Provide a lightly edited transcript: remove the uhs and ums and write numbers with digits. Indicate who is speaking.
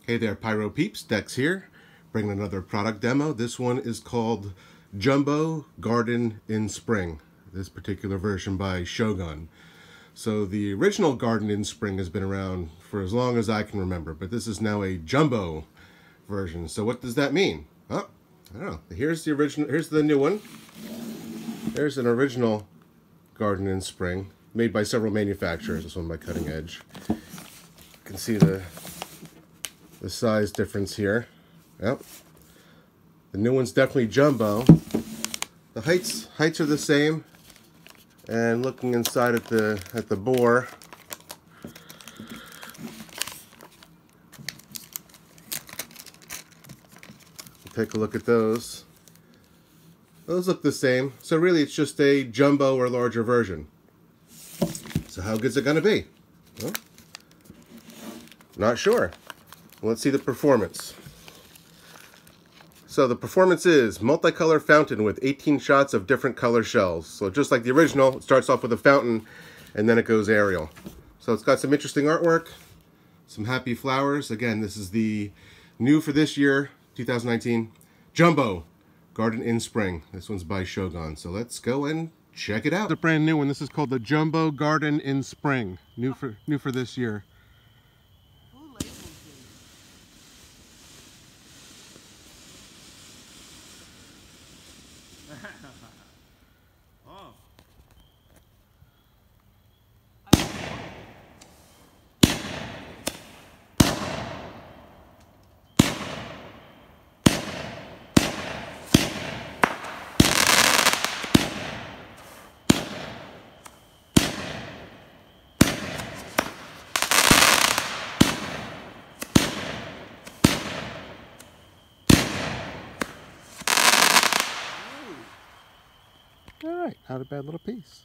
Speaker 1: Hey there, Pyro Peeps, Dex here, bringing another product demo. This one is called Jumbo Garden in Spring, this particular version by Shogun. So the original Garden in Spring has been around for as long as I can remember, but this is now a Jumbo version. So what does that mean? Oh, I don't know. Here's the original, here's the new one. There's an original Garden in Spring, made by several manufacturers. This one by Cutting Edge. You can see the size difference here. Yep. The new one's definitely jumbo. The heights are the same. And looking inside at the bore, take a look at those. Those look the same. So really it's just a jumbo or larger version. So how good's it gonna be? Well, not sure. Let's see the performance. So the performance is multicolor fountain with 18 shots of different color shells. So just like the original, it starts off with a fountain and then it goes aerial. So it's got some interesting artwork, some happy flowers. Again, this is the new for this year, 2019, Jumbo Garden in Spring. This one's by Shogun. So let's go and check it out. It's a brand new one. This is called the Jumbo Garden in Spring. New for this year.
Speaker 2: Oh.
Speaker 1: All right, not a bad little piece.